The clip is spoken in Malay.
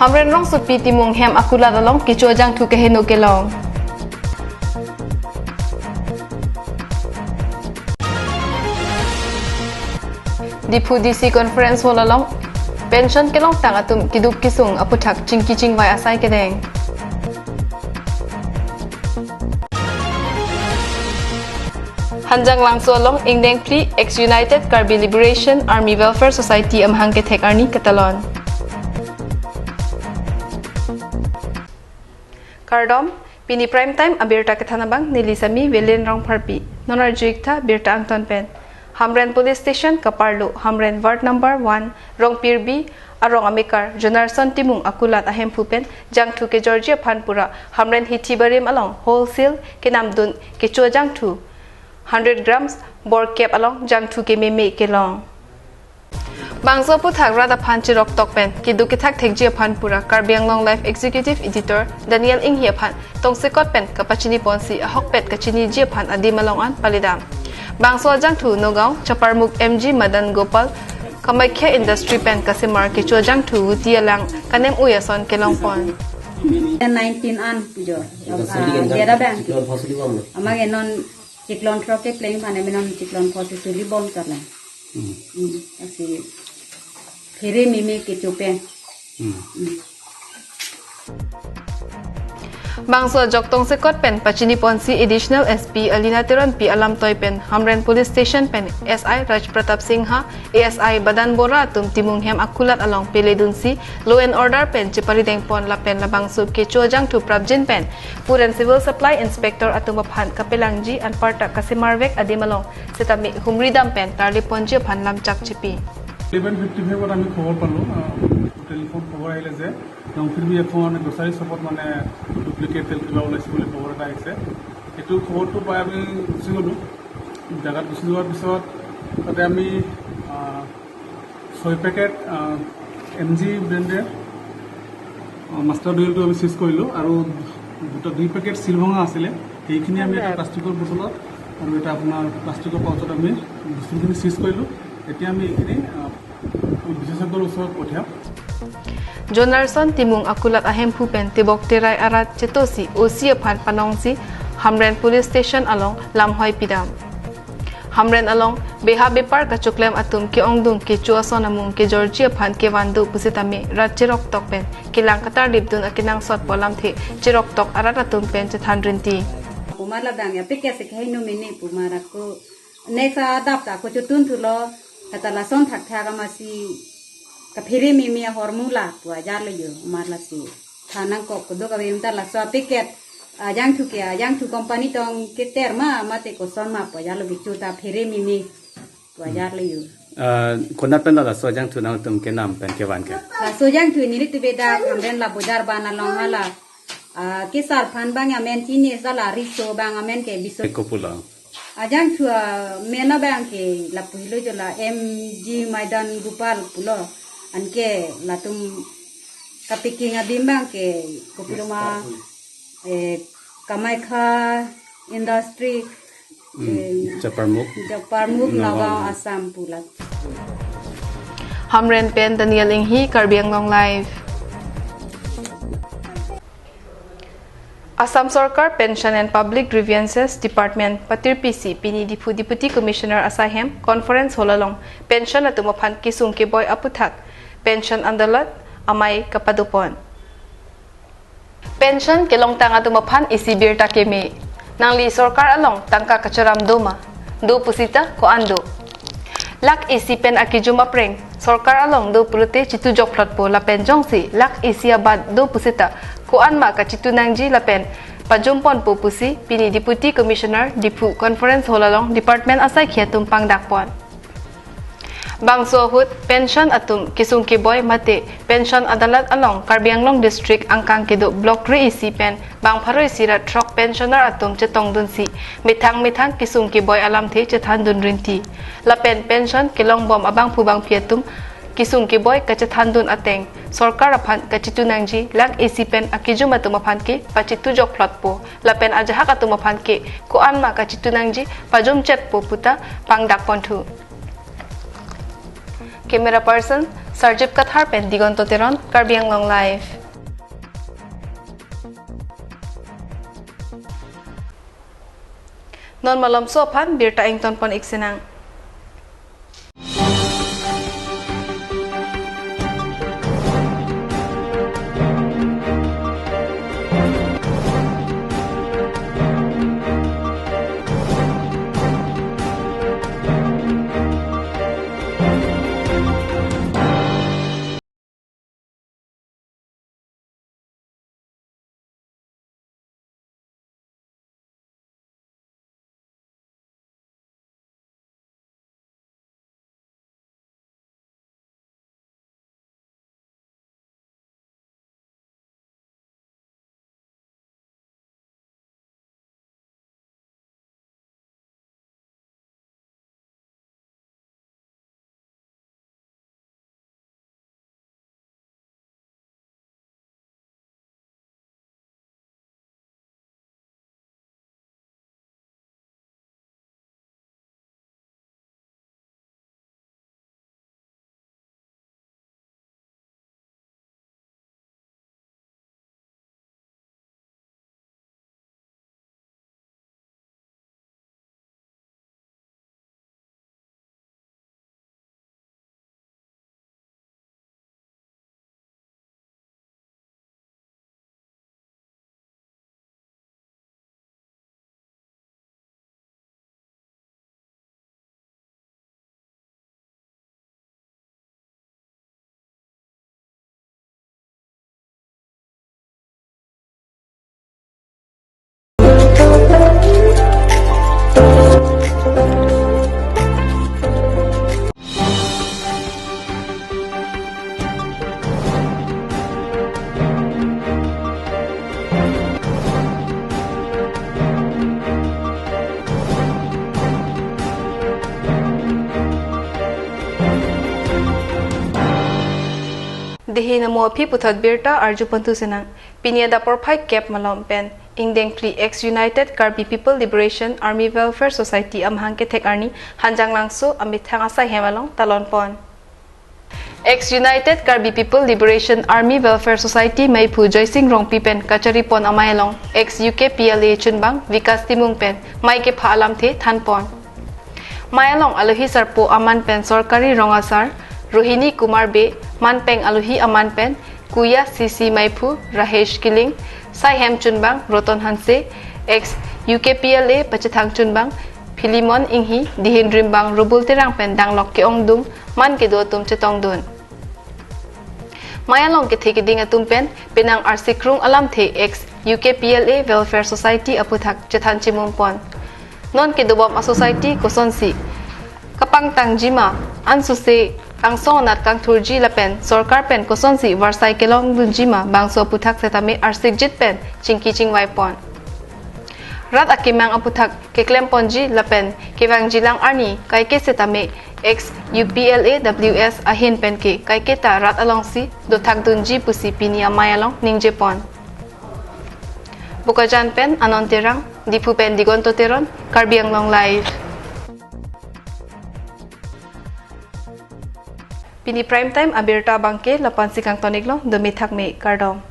Hamren rong supi timung hem akulat along kichua jang thu keheno kelong. Dipu DC conference hall along pension kelong tang atum kiduk kisung aputhak ching vai asai kedeng. Hanjang langso along ingdeng pli ex United KARBI Liberation Army Welfare Society amhang ke thek arni katalon. Kardom pini prime time abirta kethanabang nilisami velen rong pharpi nonar juiktha birta angton pen. Hamren police station kaparlo Hamren ward number 1 rong pirbi arong amikar Jonarson timung akulat ahem phupen jangthu ke Georgia phanpura Hamren hithibarim along wholesale ke namdun ke chua jangthu 100 grams bor kep along jangthu ke meme ke long bangso puthak rada phanchi rok tok pen kidu ke thak thekjia phanpura KARBI ANGLONG life executive editor Daniel Inghia phan tongsekot pen kapachini ponsi ahok pet kachini jia phan adi malong an palidam bangso jangthu nogao chaparmuk MG Madan Gopal Kamaikya industry pen kasimar ke chua jangthu tialang kanem uyason ke longpon 19 an pujo jera bank amage non Ciklon troke playing pane menon ciklon phosi suli bom karla asi phere mimi ke chope bangso joktong sekot pen pachini ponsi additional SP Alina Teron P alam toy pen Hamren police station pen SI Raj Pratap Singha ASI Badan Bora tum timung hem akulat along peledunsi law and order pen chipari deng pon la pen la bangso ke chojang tu prabjin pen food and civil supply inspector atum phan kapelangji an parta kasimarvek adimalong setami humridam pen tarli ponje phan lam chak chipi 11:55 বার আমি খবর পালো টেলিফোন খবর আইলে যে এবং ফিরবি এখন গ্রোসারি শপত মানে ডুপ্লিকেট তেল কিবা ওলাইছে বুলি খবৰ এটা আহিছে এইটো খবৰটো পাই আমি গুচি গ'লোঁ জাগাত গুচি যোৱাৰ পিছত তাতে আমি 6 পেকেট MG ব্ৰেণ্ডৰ মাষ্টাৰ অইলটো আমি চিজ কৰিলোঁ আৰু 2 পেকেট চিলভঙা আছিলে সেইখিনি আমি এটা প্লাষ্টিকৰ বটলত আৰু এটা আপোনাৰ প্লাষ্টিকৰ পাউচত আমি বস্তুখিনি চিজ কৰিলোঁ এতিয়া আমি এইখিনি বিশেষজ্ঞৰ ওচৰত পঠিয়াম Jonarson timung akulat ahem phupen tibok terai arat chetosi osia phan panongsi Hamren police station along lamhoi pidam Hamren along beha bepar ka chuklem atum ke ongdung ke chuason amung ke Georgia phan ke wandu pusitame rat chirok tok pen kilang katar dipdun akinang sot polam the chirok tok arat atum pen chethan rinti pumala dang ya pike se khai no mini pumara ko nesa dap ta ko chutun thulo katala son thak thaga masi ka phiri mimi hormula tu ajar le yo marla si thanang ko ko do ka bim ta la so ticket yang thu company tong keter ma mate ko son ma pa ya lo bichu ta phiri mimi tu ajar le yo konat pen la so jang thu na tum ke nam pen ke wan ke la so yang thu ni ri tu beda kamren la bojar bana long hala kisar phan bang ya men chini sala ri so bang amen ke biso ko pula ajang thu mena bang ke la puilo jo la MG Madan Gopal pulo anke latum kapiking adimbang ke kopiloma Kamaikya industry Chaparmuk Nagaon Assam pula Hamren pen Daniel Inghi KARBI ANGLONG live Assam Sarkar Pension and Public Grievances Department Patir PC Pini Deputy Commissioner Asahem Conference Holalong Pension atumaphan kisung ke boy aputhak Pension andalat amay kapadupon Pension kelong tang atumaphan isibir takemi nangli sarkar along tangka kacharam doma do pusita ko ando lak isi pen akijuma preng sarkar along do pulute chitu jokflat po la penjong si lak isi abad do pusita ko anma ka chitu nangji la pen pajumpon po pusi pini Deputy Commissioner Dipu Conference Holalong Department asai khiatum pangdakpon bangso hut pension atum kisung ke boy mate pension adalat along KARBI ANGLONG district angkang kedo block re isi pen bang pharoi sirat trok pensioner atum chetong dunsi mithang kisung ke boy alam the chethan dun rinti la pen pension kelong bom abang phubang piatum kisung ke boy ka chethan dun ateng sarkar aphan ka chitu nangji lak isi pen akijum atum aphan ke pachitu jok plot po la pen ajahak atum aphan ke ko anma ka chitu nangji pajum chet po puta pangdak pontu Camera person Sarjip Kathar pen Digonto Teron, Karbi Anglong Live. Non malom sopan birta ington pon iksinang. Dehi namo api putat birta arju pantu senang. Pinia dapor phai cap malom pen. Ingdeng Pri ex United Karbi People Liberation Army Welfare Society amhang ke thek arni hanjang langso amit thang asai hemalong talon pon. Ex United Karbi People Liberation Army Welfare Society mai phu joising rong pi pen kachari pon amayalong. Ex UK PLA chunbang vikas timung pen mai ke phalam the than pon. Mayalong alohi sarpo aman pen sorkari rongasar Rohini Kumar Be, Manpeng Aluhi Aman Pen, Kuya CC Maipu, Rahesh Kiling, Sai Hem Chunbang, Roton Hanse, ex UKPLA Pachatang Chunbang, Pilimon Inghi, Dihin Rimbang, Rubul Tirang Pen Dang Lok Ke Ong Dung, Man Ke Do Tum Chetong Dun. Mayalong Ke Theke Ding Atum Pen, Penang RC Krung Alam The ex UKPLA Welfare Society Aputhak Chethan Chimum Pon. Non Ke Dobom A Society Kosonsi, Kapang Tang Jima, Ansuse, Ang sonat kang turji lapen sorkar pen kosonsi warsai kelong dunjima bangso puthak setame arsik jit pen chingki chingwai pon rat akimang aputhak keklem ponji lapen kewang jilang arni kai ke setame ex UPLA WS ahin pen ke kai ke ta rat alongsi dothak dunji pusi pinia mayalong ningje pon bukajan pen anon terang dipu pen digonto teron Karbi Anglong Live. Pini prime time abirta bangke lapan sikang tonik long demi thak me kardom.